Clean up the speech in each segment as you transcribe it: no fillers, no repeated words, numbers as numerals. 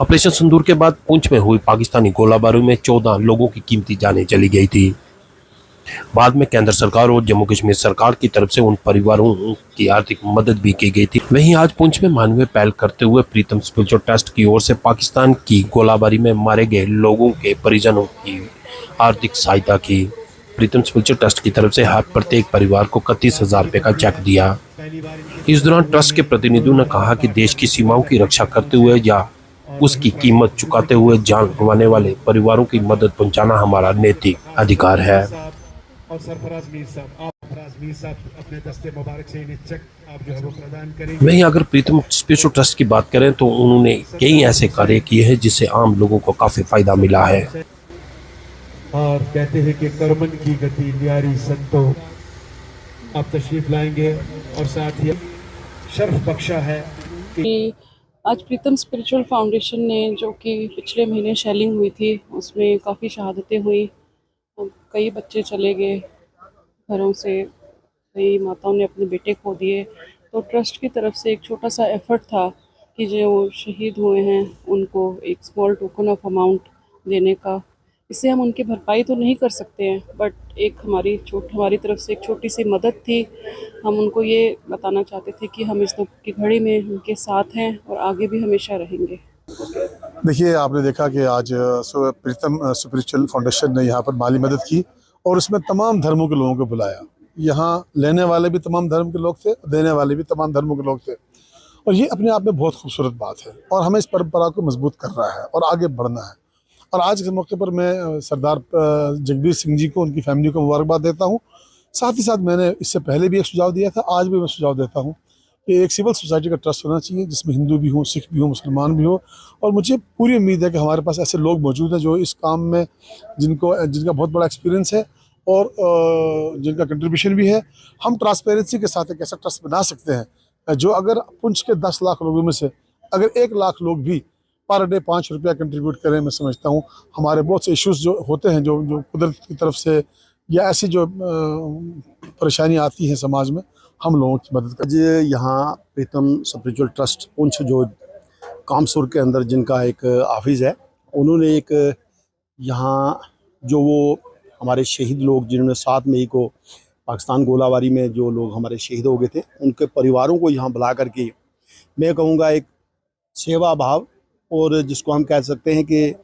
Operation सिंदूर के बाद पुंछ में हुई पाकिस्तानी गोलाबारी में 14 लोगों की कीमती जानें चली गई थी। बाद में केंद्र सरकार और जम्मू कश्मीर सरकार की तरफ से उन परिवारों की आर्थिक मदद भी की गई थी। वहीं आज पुंछ में मानवीय पहल करते हुए प्रीतम स्पिरिचुअल ट्रस्ट की ओर से पाकिस्तान की गोलाबारी में मारे गए लोगों के परिजनों की आर्थिक सहायता की। प्रीतम स्पिरिचुअल ट्रस्ट की तरफ से प्रत्येक परिवार को 31,000 रुपए का चेक दिया। इस दौरान ट्रस्ट के प्रतिनिधियों ने कहा कि देश की सीमाओं की रक्षा करते हुए या उसकी कीमत चुकाते हुए जान गंवाने वाले परिवारों की मदद पहुंचाना हमारा नैतिक अधिकार है। और सरफराज मीर साहब अपने दस्ते मुबारक से इन्हें चेक आप जो है वो प्रदान करेंगे। वहीं अगर प्रीतम स्पिरिचुअल ट्रस्ट की बात करें तो उन्होंने कई ऐसे कार्य किए हैं जिससे आम लोगों को काफी फायदा मिला है। और कहते हैं कि कर्मन की गति न्यारी संतो, आप तशरीफ लाएंगे और साथ ही शर्फ बख्शा है कि आज प्रीतम स्पिरिचुअल फाउंडेशन ने, जो कि पिछले महीने शेलिंग हुई थी, उसमें काफ़ी शहादतें हुई, कई बच्चे चले गए घरों से, कई माताओं ने अपने बेटे खो दिए। तो ट्रस्ट की तरफ से एक छोटा सा एफर्ट था कि जो शहीद हुए हैं उनको एक स्मॉल टोकन ऑफ अमाउंट देने का। इससे हम उनकी भरपाई तो नहीं कर सकते हैं, बट एक हमारी तरफ से एक छोटी सी मदद थी। हम उनको ये बताना चाहते थे कि हम इस दुख की घड़ी में उनके साथ हैं और आगे भी हमेशा रहेंगे। देखिए, आपने देखा कि आज प्रीतम स्पिरिचुअल फाउंडेशन ने यहाँ पर माली मदद की और उसमें तमाम धर्मों के लोगों को बुलाया। यहाँ लेने वाले भी तमाम धर्म के लोग थे, देने वाले भी तमाम धर्मों के लोग थे, और ये अपने आप में बहुत खूबसूरत बात है और हमें इस परंपरा को मजबूत कर रहा है और आगे बढ़ना है। और आज के मौके पर मैं सरदार जगबीर सिंह जी को, उनकी फैमिली को मुबारकबाद देता हूँ। साथ ही साथ मैंने इससे पहले भी एक सुझाव दिया था, आज भी मैं सुझाव देता हूँ कि एक सिविल सोसाइटी का ट्रस्ट होना चाहिए जिसमें हिंदू भी हो, सिख भी हो, मुसलमान भी हो। और मुझे पूरी उम्मीद है कि हमारे पास ऐसे लोग मौजूद हैं जो इस काम में जिनका बहुत बड़ा एक्सपीरियंस है और जिनका कंट्रीब्यूशन भी है। हम ट्रांसपेरेंसी के साथ एक ऐसा ट्रस्ट बना सकते हैं जो अगर पुंछ के 10 लाख लोगों में से अगर 1 लाख लोग भी पर डे 5 रुपया कंट्रीब्यूट करें, मैं समझता हूँ हमारे बहुत से इश्यूज जो होते हैं, जो कुदरत की तरफ से या ऐसी जो परेशानी आती है समाज में, हम लोगों की मदद कर। आज यहाँ प्रीतम स्पिरिचुअल ट्रस्ट पुंछ जो कामसुर के अंदर जिनका एक ऑफिस है, उन्होंने एक यहाँ जो वो हमारे शहीद लोग जिन्होंने 7 मई को पाकिस्तान गोलाबारी में जो लोग हमारे शहीद हो गए थे, उनके परिवारों को यहाँ बुला करके मैं कहूँगा एक सेवा भाव और जिसको हम कह सकते हैं कि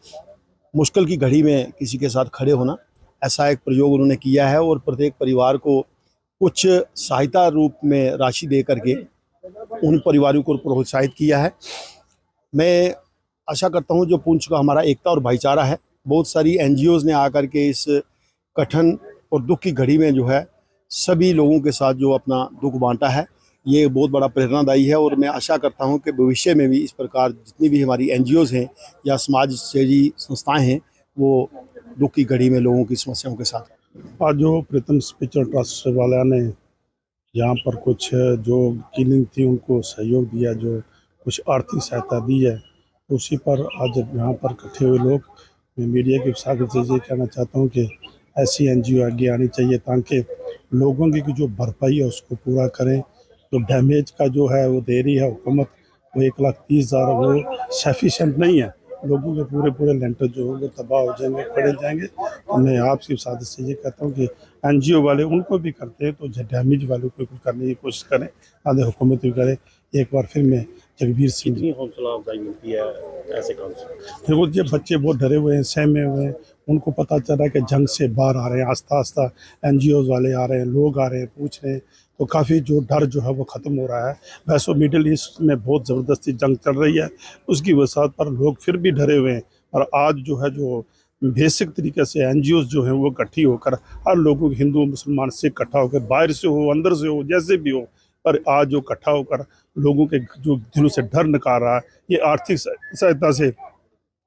मुश्किल की घड़ी में किसी के साथ खड़े होना, ऐसा एक प्रयोग उन्होंने किया है। और प्रत्येक परिवार को कुछ सहायता रूप में राशि दे करके उन परिवारों को प्रोत्साहित किया है। मैं आशा करता हूं जो पुंछ का हमारा एकता और भाईचारा है, बहुत सारी एनजीओज़ ने आकर के इस कठिन और दुख की घड़ी में जो है सभी लोगों के साथ जो अपना दुख बांटा है, ये बहुत बड़ा प्रेरणादायी है। और मैं आशा करता हूं कि भविष्य में भी इस प्रकार जितनी भी हमारी एनजीओज़ हैं या समाज सेवी संस्थाएँ हैं, वो दुख की घड़ी में लोगों की समस्याओं के साथ। आज जो प्रीतम स्पिरिचुअल ट्रस्ट वाला ने यहाँ पर कुछ जो कीलिंग थी उनको सहयोग दिया, जो कुछ आर्थिक सहायता दी है, उसी पर आज यहाँ पर इकट्ठे हुए लोग, मैं मीडिया के साथ ये कहना चाहता हूँ कि ऐसी एनजीओ आगे आनी चाहिए ताकि लोगों की जो भरपाई है उसको पूरा करें। जो डैमेज का जो है वो दे रही है हुकूमत, वो 1,30,000 वो सफिशेंट नहीं है। लोगों के पूरे लेंटर जो होंगे तबाह हो जाएंगे, खड़े जाएंगे। तो मैं आपसे साथ से ये कहता हूँ कि एनजीओ वाले उनको भी करते हैं तो डैमेज वालों को कुछ करने की कोशिश करें, आधे हुकूमत भी करे। एक बार फिर मैं जगबीर सिंह जी, हौसला अफजाई मिलती है ऐसे काम से। देखो ये बच्चे बहुत डरे हुए हैं, सहमे हुए हैं, उनको पता चल रहा है कि जंग से बाहर आ रहे हैं, आस्ता आस्ता एनजीओ वाले आ रहे हैं, लोग आ रहे हैं, पूछ रहे हैं, तो काफ़ी जो डर जो है वो ख़त्म हो रहा है। वैसे मिडिल ईस्ट में बहुत ज़बरदस्ती जंग चल रही है, उसकी वजह पर लोग फिर भी डरे हुए हैं। और आज जो है जो बेसिक तरीके से एनजीओ जो हैं वो इकट्ठी होकर हर लोगों, हिंदू मुसलमान से इकट्ठा होकर, बाहर से हो अंदर से हो जैसे भी हो, पर आज जो इकट्ठा होकर लोगों के जो दिलों से डर निकाल रहा है, ये आर्थिक सहायता से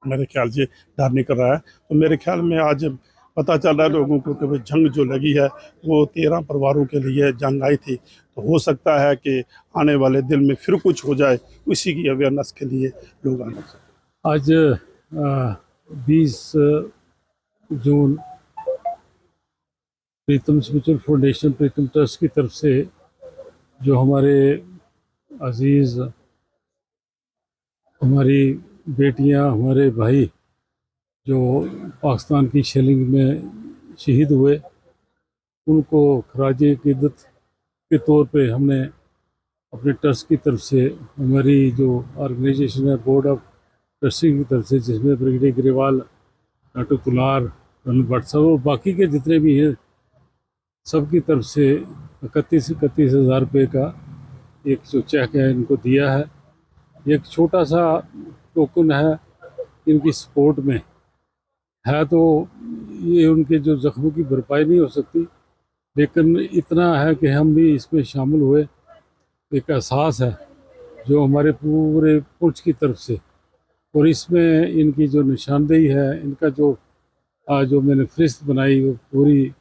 मेरे ख्याल से डर निकल रहा है। तो मेरे ख्याल में आज पता चल रहा है लोगों को कि भाई जंग जो लगी है वो 13 परिवारों के लिए जंग आई थी, तो हो सकता है कि आने वाले दिन में फिर कुछ हो जाए, उसी की अवेयरनेस के लिए लोग आना चाहिए। आज 20 जून प्रीतम स्पिरिचुअल फाउंडेशन प्रीतम ट्रस्ट की तरफ से जो हमारे अजीज़, हमारी बेटियां, हमारे भाई जो पाकिस्तान की शेलिंग में शहीद हुए, उनको खराज अकीदत के तौर पे हमने अपने ट्रस्ट की तरफ से, हमारी जो ऑर्गेनाइजेशन है बोर्ड ऑफ ट्रस्टी की तरफ से, जिसमें brigadier Grewal, doctor Kular, colonel Bhatt साहब और बाकी के जितने भी हैं, सबकी तरफ से 31 हज़ार रुपये का एक जो चेक है इनको दिया है। एक छोटा सा टोकन है इनकी सपोर्ट में है, तो ये उनके जो जख्मों की भरपाई नहीं हो सकती, लेकिन इतना है कि हम भी इसमें शामिल हुए। एक एहसास है जो हमारे पूरे पुलिस की तरफ से, और इसमें इनकी जो निशानदेही है, इनका जो जो मैंने फहरिस्त बनाई, वो पूरी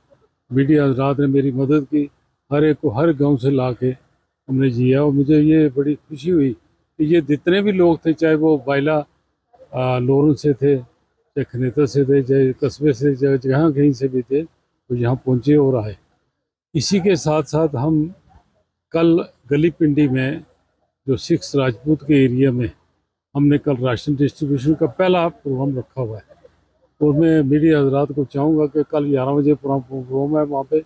मीडिया हजरात ने मेरी मदद की, हर एक को हर गांव से ला के हमने जिया। और मुझे ये बड़ी खुशी हुई कि ये जितने भी लोग थे, चाहे वो बाइला लोरन से थे, चाहे खनेतर से थे, चाहे कस्बे से, चाहे जहाँ कहीं से भी थे, तो यहाँ पहुँचे और आए। इसी के साथ साथ हम कल गली पिंडी में जो 6 राजपूत के एरिया में हमने कल राशन डिस्ट्रीब्यूशन का पहला प्रोग्राम रखा हुआ है, और मैं मीडिया हजरात को चाहूँगा कि कल 11 बजे प्रोग्राम है वहाँ पे,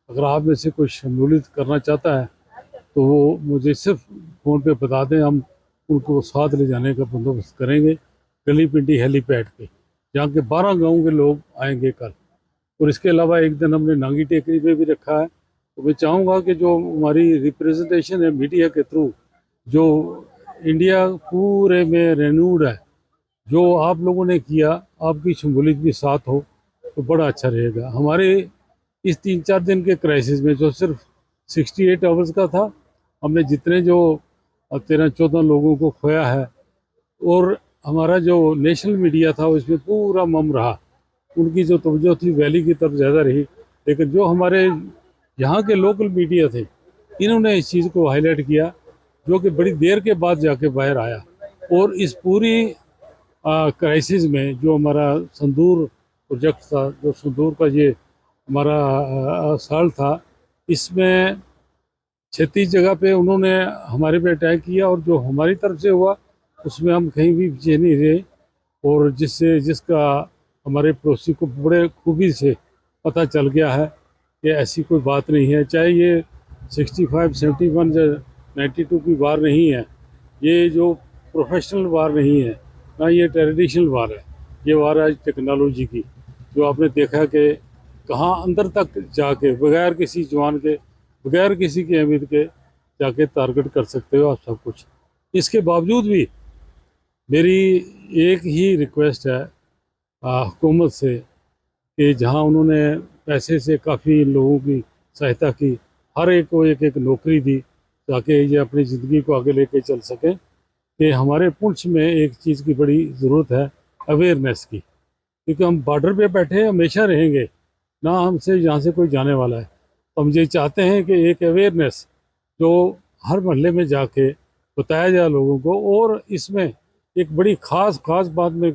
अगर आप में से कोई शमूलियत करना चाहता है तो वो मुझे सिर्फ फ़ोन पे बता दें, हम उनको साथ ले जाने का बंदोबस्त करेंगे गली पिंडी हेलीपैड पे, जहाँ के 12 गाँव के लोग आएंगे कल। और इसके अलावा एक दिन हमने नांगी टेकरी पे भी रखा है। तो मैं चाहूँगा कि जो हमारी रिप्रेजेंटेशन है मीडिया के थ्रू, जो इंडिया पूरे में रेन्यूड है, जो आप लोगों ने किया, आपकी शमूलियत भी साथ हो तो बड़ा अच्छा रहेगा। हमारे इस 3-4 दिन के क्राइसिस में जो सिर्फ 68 आवर्स का था, हमने जितने जो 13-14 लोगों को खोया है, और हमारा जो नेशनल मीडिया था उसमें पूरा मम रहा, उनकी जो तवज्जो थी वैली की तरफ ज़्यादा रही, लेकिन जो हमारे यहाँ के लोकल मीडिया थे, इन्होंने इस चीज़ को हाईलाइट किया, जो कि बड़ी देर के बाद जाके बाहर आया। और इस पूरी क्राइसिस में जो हमारा संदूर प्रोजेक्ट था, जो संदूर का ये हमारा साल था, इसमें 36 जगह पे उन्होंने हमारे पे अटैक किया, और जो हमारी तरफ से हुआ उसमें हम कहीं भी पीछे नहीं रहे, और जिसका हमारे पड़ोसी को बड़े खूबी से पता चल गया है कि ऐसी कोई बात नहीं है। चाहे ये 65, 71 या 92 की वार नहीं है, ये जो प्रोफेशनल वार नहीं है, ना ये ट्रेडिशनल वार है, ये वार है टेक्नोलॉजी की, जो आपने देखा कि कहाँ अंदर तक जाके बगैर किसी जवान के, बगैर किसी की अहमियत के जाके टारगेट कर सकते हो आप सब कुछ। इसके बावजूद भी मेरी एक ही रिक्वेस्ट है हुकूमत से कि जहाँ उन्होंने पैसे से काफ़ी लोगों की सहायता की, हर एक को एक नौकरी दी ताकि ये अपनी ज़िंदगी को आगे लेके चल सकें, कि हमारे पुंछ में एक चीज़ की बड़ी ज़रूरत है, अवेयरनेस की, क्योंकि हम बॉर्डर पे बैठे हमेशा रहेंगे, ना हमसे यहाँ से कोई जाने वाला है। तो हम ये चाहते हैं कि एक अवेयरनेस जो हर मोहल्ले में जाके बताया जाए लोगों को। और इसमें एक बड़ी ख़ास बात मैं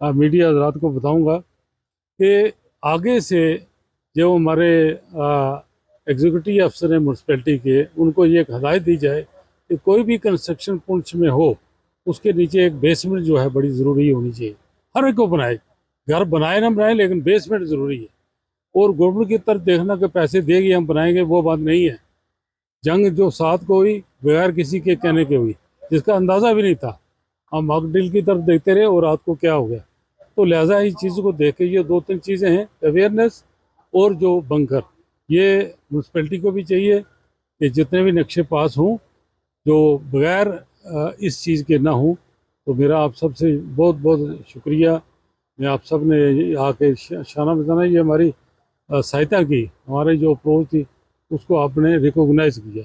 मीडिया हज़रात को बताऊंगा कि आगे से जो हमारे एग्जीक्यूटिव अफसर हैं म्यूनसिपैलिटी के, उनको ये एक हदायत दी जाए कि कोई भी कंस्ट्रक्शन पुंछ में हो, उसके नीचे एक बेसमेंट जो है बड़ी ज़रूरी होनी चाहिए। हर एक को बनाए, घर बनाए ना बनाए, लेकिन बेसमेंट ज़रूरी है। और गवर्नमेंट की तरफ देखना कि पैसे देगी हम बनाएंगे, वो बात नहीं है। जंग जो 7 को हुई बगैर किसी के कहने के हुई, जिसका अंदाज़ा भी नहीं था, हम मॉक ड्रिल की तरफ देखते रहे और रात को क्या हो गया। तो लिहाजा इस चीज़ को देख के ये 2-3 चीज़ें हैं, अवेयरनेस और जो बंकर, ये म्यूनसिपैलिटी को भी चाहिए कि जितने भी नक्शे पास हों जो बगैर इस चीज़ के ना हों। तो मेरा आप सबसे बहुत बहुत शुक्रिया। मैं आप सब ने आके शाना बताना, ये हमारी सहायता की, हमारी जो अप्रोच थी उसको आपने रिकॉग्नाइज किया।